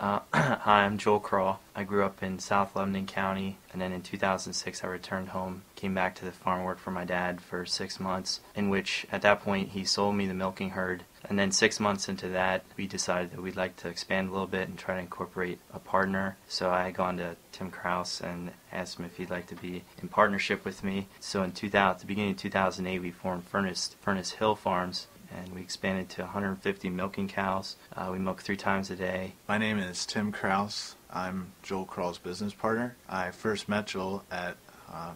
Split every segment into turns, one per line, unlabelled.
Hi, I'm Joel Krall. I grew up in South Lebanon County, and then in 2006 I returned home, came back to the farm, worked for my dad for 6 months, in which at that point he sold me the milking herd. And then 6 months into that, we decided that we'd like to expand a little bit and try to incorporate a partner. So I had gone to Tim Krall and asked him if he'd like to be in partnership with me. So at the beginning of 2008, we formed Furnace Hill Farms, and we expanded to 150 milking cows. We milk 3 times a day.
My name is Tim Krause. I'm Joel Krall's business partner. I first met Joel at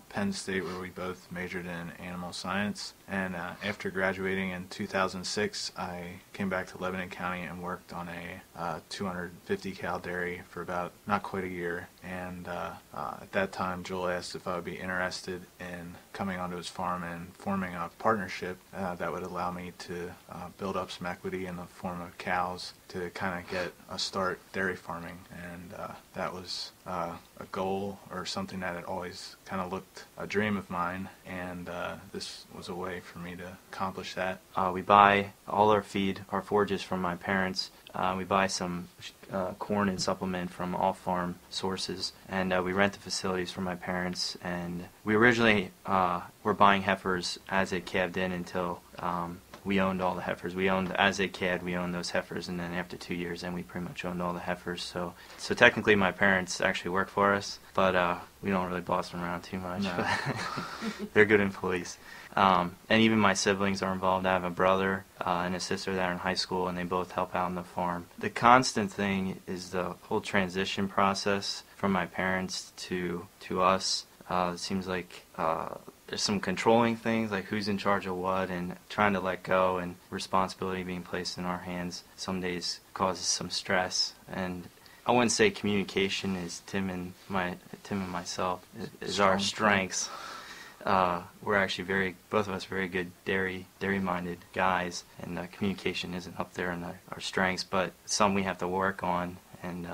Penn State, where we both majored in animal science, and after graduating in 2006 I came back to Lebanon County and worked on a 250 cow dairy for about not quite a year, and at that time Joel asked if I would be interested in coming onto his farm and forming a partnership that would allow me to build up some equity in the form of cows to kind of get a start dairy farming, and that was a goal or something that had always kind of looked a dream of mine, and this was a way for me to accomplish that.
We buy all our feed, our forages from my parents. We buy some corn and supplement from off-farm sources, and we rent the facilities from my parents. And we originally were buying heifers as they calved in until we owned all the heifers. As they calved, we owned those heifers, and then after 2 years, then we pretty much owned all the heifers. So technically, my parents actually work for us, but we don't really boss them around too much.
No.
They're good employees. And even my siblings are involved. I have a brother and a sister that are in high school, and they both help out on the farm. The constant thing is the whole transition process from my parents to us. It seems like there's some controlling things, like who's in charge of what, and trying to let go, and responsibility being placed in our hands some days causes some stress. And I wouldn't say communication is Tim and myself is our strengths. We're actually both of us very good dairy-minded guys, and communication isn't up there in our strengths, but some we have to work on. And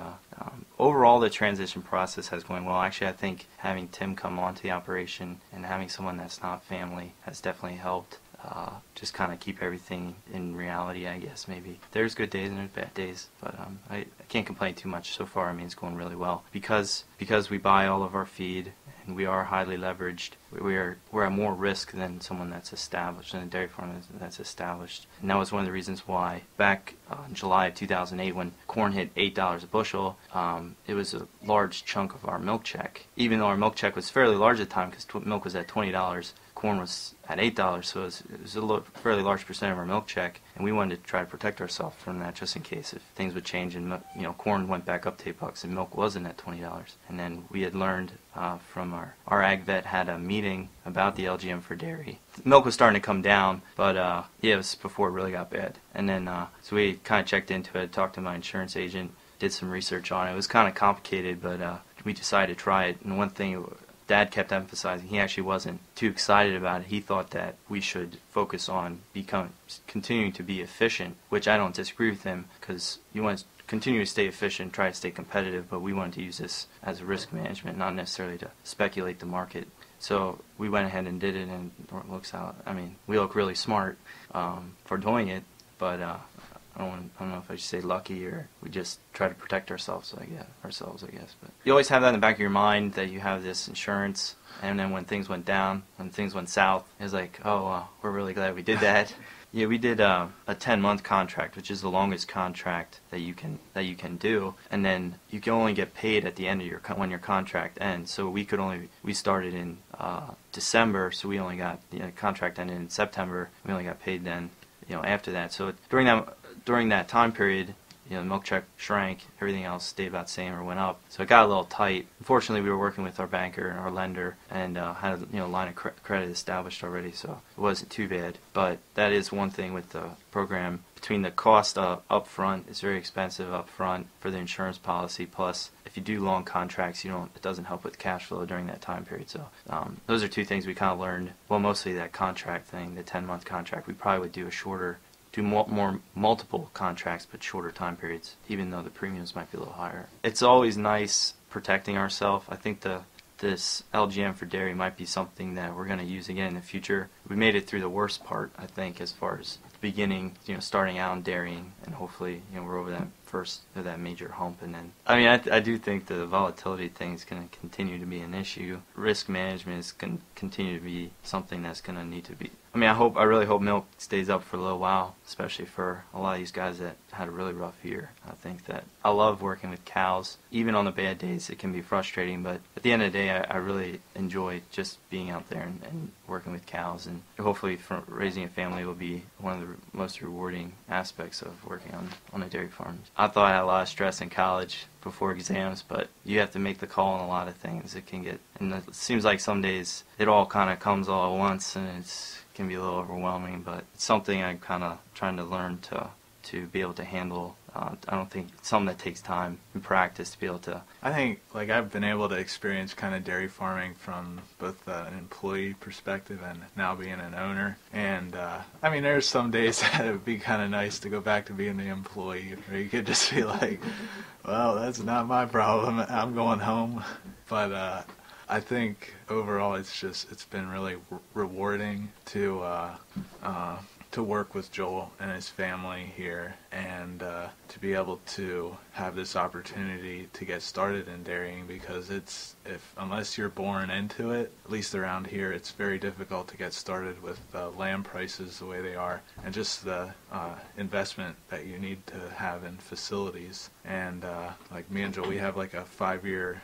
overall, the transition process has gone well. Actually, I think having Tim come onto the operation and having someone that's not family has definitely helped just kind of keep everything in reality, I guess, maybe. There's good days and there's bad days, but I can't complain too much so far. I mean, it's going really well. Because we buy all of our feed, and we are highly leveraged, we're at more risk than someone that's established, than a dairy farm that's established. And that was one of the reasons why back in July of 2008, when corn hit $8 a bushel, it was a large chunk of our milk check. Even though our milk check was fairly large at the time, because milk was at $20, corn was at $8, so it was a fairly large percent of our milk check, and we wanted to try to protect ourselves from that, just in case if things would change and corn went back up to $8 and milk wasn't at $20. And then we had learned from our ag vet had a meeting about the LGM for dairy. Milk was starting to come down, but it was before it really got bad. And then so we kind of checked into it, talked to my insurance agent, did some research on it. It was kind of complicated, but we decided to try it. And one thing Dad kept emphasizing, he actually wasn't too excited about it. He thought that we should focus on continuing to be efficient, which I don't disagree with him, because you want to continue to stay efficient, try to stay competitive, but we wanted to use this as a risk management, not necessarily to speculate the market. So we went ahead and did it, and it looks out. I mean, we look really smart for doing it, but I don't know if I should say lucky, or we just try to protect ourselves, I guess. But you always have that in the back of your mind, that you have this insurance, and then when things went down, when things went south, it's like, oh, we're really glad we did that. Yeah, we did a 10-month contract, which is the longest contract that you can do, and then you can only get paid at the end of when your contract ends. So we started in December, so we only got contract ended in September. We only got paid then, after that. So during that time period, the milk check shrank, everything else stayed about the same or went up. So it got a little tight. Unfortunately, we were working with our banker and our lender, and had a line of credit established already, so it wasn't too bad. But that is one thing with the program. Between the cost up front, it's very expensive up front for the insurance policy, plus if you do long contracts, it doesn't help with cash flow during that time period. So those are two things we kind of learned. Well, mostly that contract thing, the 10-month contract. We probably would do more multiple contracts, but shorter time periods, even though the premiums might be a little higher. It's always nice protecting ourselves. I think this LGM for dairy might be something that we're going to use again in the future. We made it through the worst part, I think, as far as the beginning, starting out in dairying, and hopefully, we're over that first that major hump, and then I do think the volatility thing is going to continue to be an issue. Risk management is going to continue to be something that's going to need to be. I really hope milk stays up for a little while, especially for a lot of these guys that had a really rough year. I think that I love working with cows. Even on the bad days, it can be frustrating, but at the end of the day, I really enjoy just being out there and working with cows, and hopefully raising a family will be one of the most rewarding aspects of working on a dairy farm. I thought I had a lot of stress in college before exams, but you have to make the call on a lot of things. And it seems like some days it all kind of comes all at once, and it can be a little overwhelming, but it's something I'm kind of trying to learn to be able to handle. I don't think it's something that takes time and practice to be able to.
I think I've been able to experience kind of dairy farming from both an employee perspective and now being an owner. And there's some days that it would be kind of nice to go back to being the employee, where you could just be like, well, that's not my problem. I'm going home. But I think overall it's been really rewarding to work with Joel and his family here, and to be able to have this opportunity to get started in dairying, because unless you're born into it, at least around here, it's very difficult to get started with land prices the way they are, and just the investment that you need to have in facilities. And me and Joel, we have a 5-year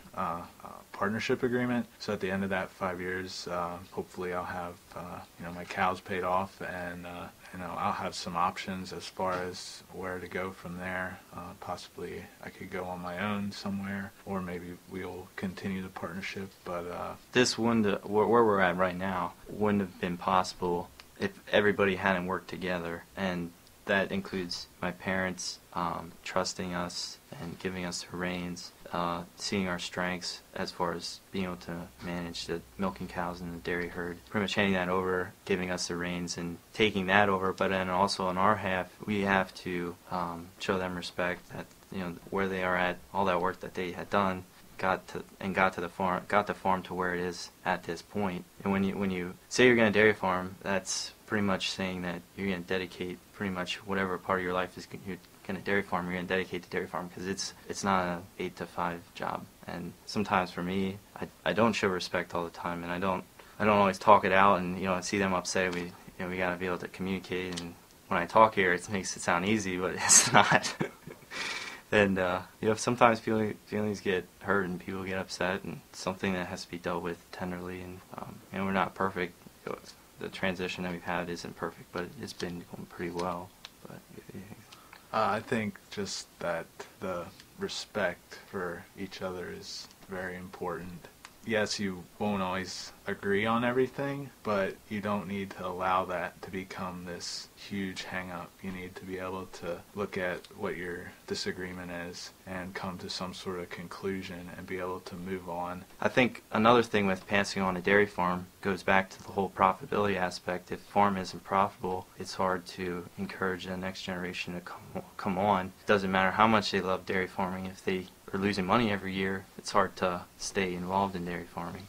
partnership agreement. So at the end of that 5 years, hopefully I'll have my cows paid off, and I'll have some options as far as where to go from there. Possibly I could go on my own somewhere, or maybe we'll continue the partnership. But
this wouldn't, where we're at right now, wouldn't have been possible if everybody hadn't worked together, and that includes my parents trusting us and giving us the reins, seeing our strengths as far as being able to manage the milking cows in the dairy herd, pretty much handing that over, giving us the reins and taking that over. But then also on our half, we have to show them respect that where they are at, all that work that they had done, got the farm to where it is at this point. And when you say you're going to dairy farm, that's pretty much saying that you're going to dedicate pretty much whatever part of your life is you're going to dairy farm, you're going to dedicate to dairy farm, because it's not an 8 to 5 job. And sometimes for me, I don't show respect all the time, and I don't always talk it out, and see them upset. We got to be able to communicate, and when I talk here, it makes it sound easy, but it's not. And sometimes feelings get hurt and people get upset, and it's something that has to be dealt with tenderly. And we're not perfect. The transition that we've had isn't perfect, but it's been going pretty well. But
I think just that the respect for each other is very important. Yes, you won't always agree on everything, but you don't need to allow that to become this huge hang-up. You need to be able to look at what your disagreement is and come to some sort of conclusion and be able to move on.
I think another thing with passing on a dairy farm goes back to the whole profitability aspect. If the farm isn't profitable, it's hard to encourage the next generation to come on. It doesn't matter how much they love dairy farming. If they are losing money every year, it's hard to stay involved in dairy farming.